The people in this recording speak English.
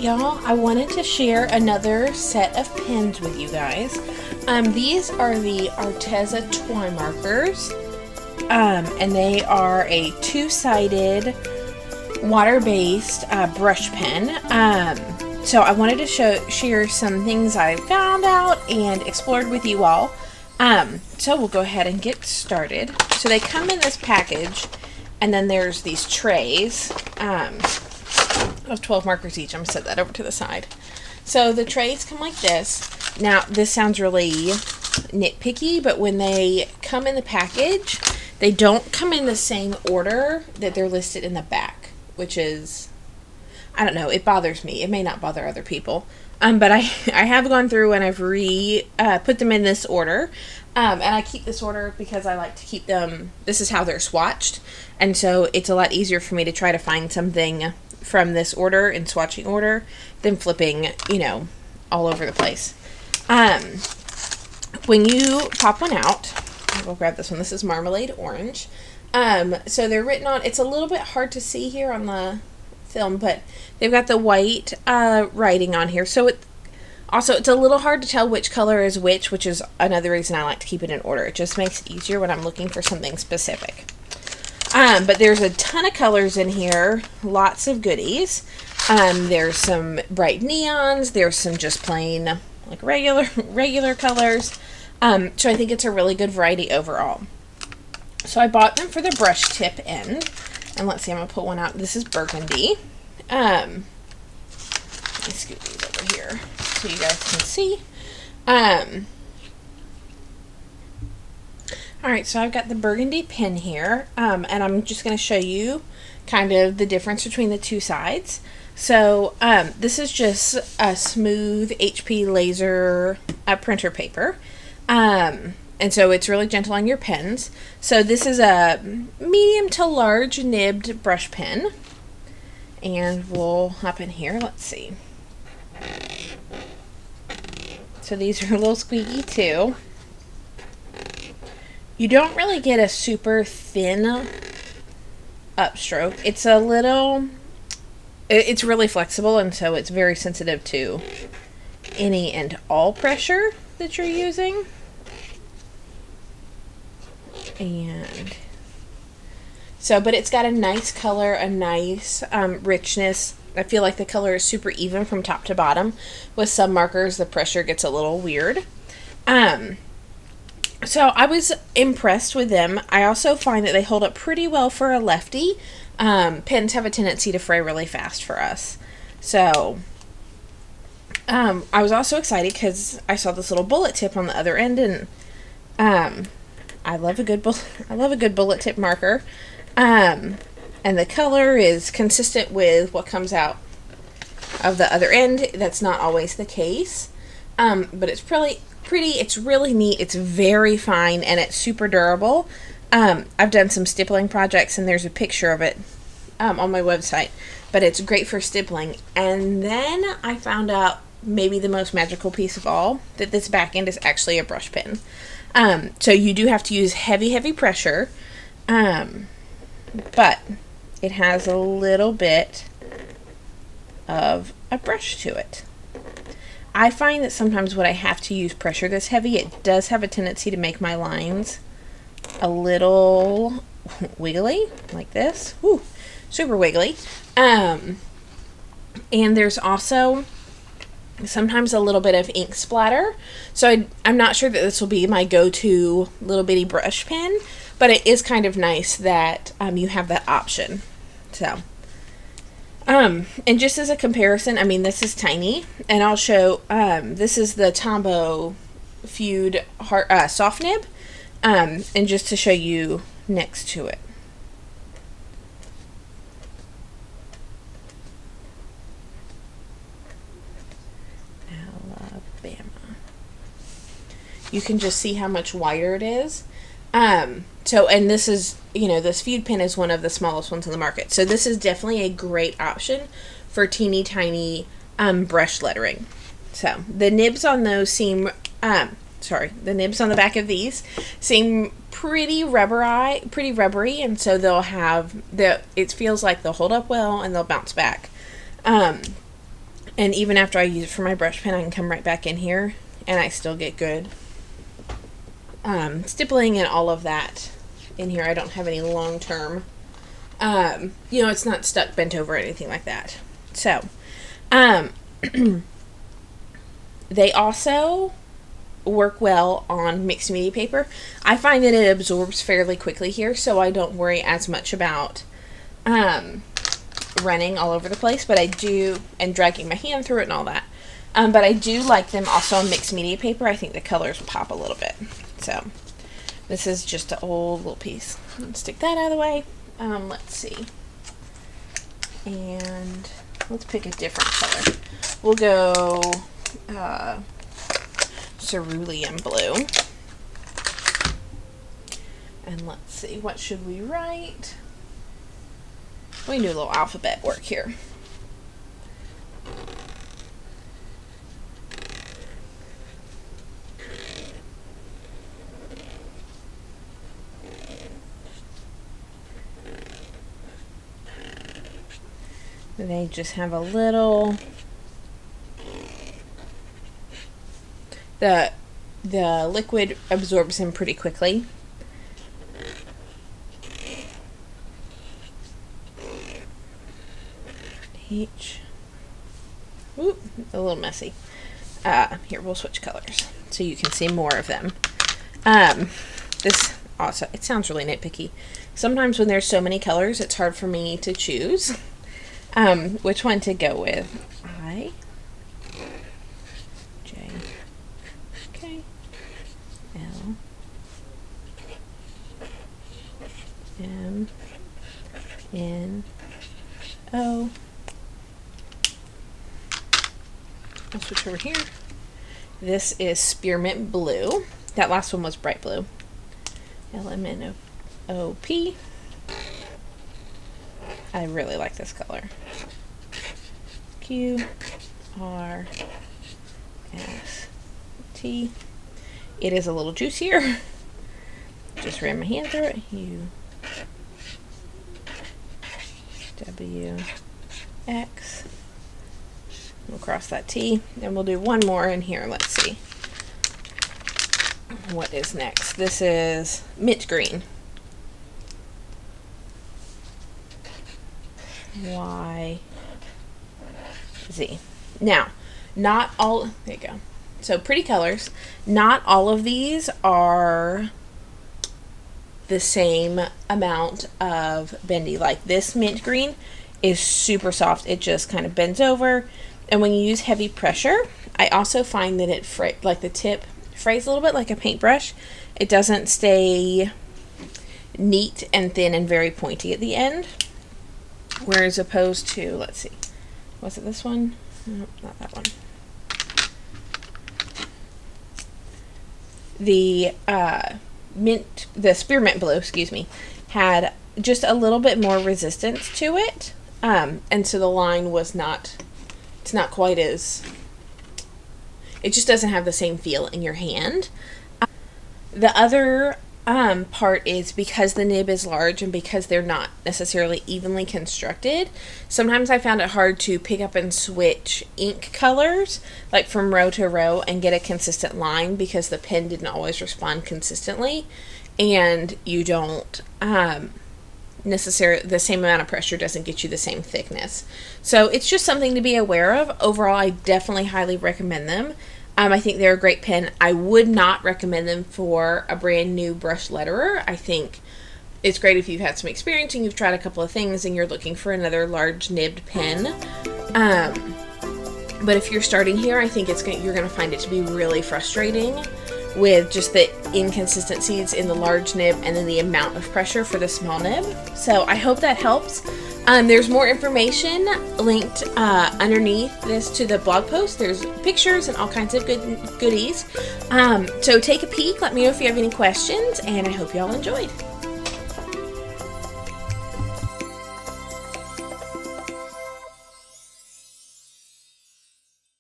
y'all, I wanted to share another set of pens with you guys. These are the Arteza TwiMarkers, and they are a two-sided water-based brush pen. So I wanted to share some things I found out and explored with you all. So we'll go ahead and get started. So they come in this package, and then there's these trays of 12 markers each. I'm going to set that over to the side. So the trays come like this. Now, this sounds really nitpicky, but when they come in the package, they don't come in the same order that they're listed in the back, which is, I don't know, it bothers me. It may not bother other people. But I have gone through and I've put them in this order. And I keep this order because I like to keep them, this is how they're swatched. And so it's a lot easier for me to try to find something from this order in swatching order than flipping, you know, all over the place. When you pop one out, I'll grab this one. This is Marmalade Orange. So they're written on, it's a little bit hard to see here on the film, but they've got the white writing on here. So it's a little hard to tell which color is which is another reason I like to keep it in order. It just makes it easier when I'm looking for something specific. But there's a ton of colors in here, lots of goodies. There's some bright neons, there's some just plain like regular colors. So I think it's a really good variety overall. So I bought them for the brush tip end. And let's see, I'm going to pull one out. This is burgundy. Let me scoot these over here so you guys can see. Alright, so I've got the burgundy pen here. And I'm just going to show you kind of the difference between the two sides. So this is just a smooth HP laser printer paper. And so it's really gentle on your pens. So this is a medium to large nibbed brush pen. And we'll hop in here. Let's see. So these are a little squeaky too. You don't really get a super thin upstroke. It's really flexible, and so it's very sensitive to any and all pressure that you're using. And so, but it's got a nice color, a nice richness. I feel like the color is super even from top to bottom. With some markers, the pressure gets a little weird. So I was impressed with them. I also find that they hold up pretty well for a lefty. Pens have a tendency to fray really fast for us. So I was also excited because I saw this little bullet tip on the other end, and I love a good bullet tip marker. And the color is consistent with what comes out of the other end. That's not always the case. But it's pretty, it's really neat, it's very fine, and it's super durable. I've done some stippling projects, and there's a picture of it on my website, but it's great for stippling. And then I found out maybe the most magical piece of all, that this back end is actually a brush pen. So you do have to use heavy pressure, but it has a little bit of a brush to it. I find that sometimes when I have to use pressure this heavy, it does have a tendency to make my lines a little wiggly, like this. Woo, super wiggly. And there's also sometimes a little bit of ink splatter. So I'm not sure that this will be my go-to little bitty brush pen, but it is kind of nice that you have that option. So and just as a comparison, I mean, this is tiny, and I'll show, this is the Tombow Feud soft nib, and just to show you next to it. Alabama. You can just see how much wider it is. So, and this is, you know, this Feud pen is one of the smallest ones on the market. So this is definitely a great option for teeny tiny brush lettering. So the nibs on those seem, the nibs on the back of these seem pretty rubbery, and so they'll have, it feels like they'll hold up well and they'll bounce back. And even after I use it for my brush pen, I can come right back in here and I still get good stippling and all of that in here. I don't have any long-term, you know, it's not stuck, bent over, or anything like that. So, they also work well on mixed media paper. I find that it absorbs fairly quickly here, so I don't worry as much about running all over the place, but I do, and dragging my hand through it and all that. But I do like them also on mixed media paper. I think the colors pop a little bit. So this is just an old little piece. Let's stick that out of the way. Let's see. And let's pick a different color. We'll go cerulean blue. And let's see, what should we write? We can do a little alphabet work here. They just have a little, the liquid absorbs in pretty quickly. Oop, a little messy. Here, we'll switch colors so you can see more of them. This also, it sounds really nitpicky. Sometimes when there's so many colors, it's hard for me to choose which one to go with. I, J, K, L, M, N, O. I'll switch over here. This is spearmint blue. That last one was bright blue. LMNOP. I really like this color. Q R S T. It is a little juicier. Just ran my hand through it. U W X. We'll cross that T, and we'll do one more in here. Let's see. What is next? This is mint green. Y Z. Now, not all, there you go. So pretty colors. Not all of these are the same amount of bendy. Like this mint green is super soft. It just kind of bends over. And when you use heavy pressure, I also find that it like the tip frays a little bit like a paintbrush. It doesn't stay neat and thin and very pointy at the end. Whereas opposed to, let's see, was it this one? No, not that one. The spearmint blue, excuse me, had just a little bit more resistance to it. And so the line was not, it's not quite as, it just doesn't have the same feel in your hand. The other part is because the nib is large and because they're not necessarily evenly constructed, sometimes I found it hard to pick up and switch ink colors, like from row to row, and get a consistent line because the pen didn't always respond consistently, and you don't necessarily, the same amount of pressure doesn't get you the same thickness. So it's just something to be aware of. Overall, I definitely highly recommend them. I think they're a great pen. I would not recommend them for a brand new brush letterer. I think it's great if you've had some experience and you've tried a couple of things and you're looking for another large nibbed pen. But if you're starting here, I think you're going to find it to be really frustrating with just the inconsistencies in the large nib and then the amount of pressure for the small nib. So I hope that helps. There's more information linked underneath this to the blog post. There's pictures and all kinds of goodies. So take a peek. Let me know if you have any questions, and I hope you all enjoyed.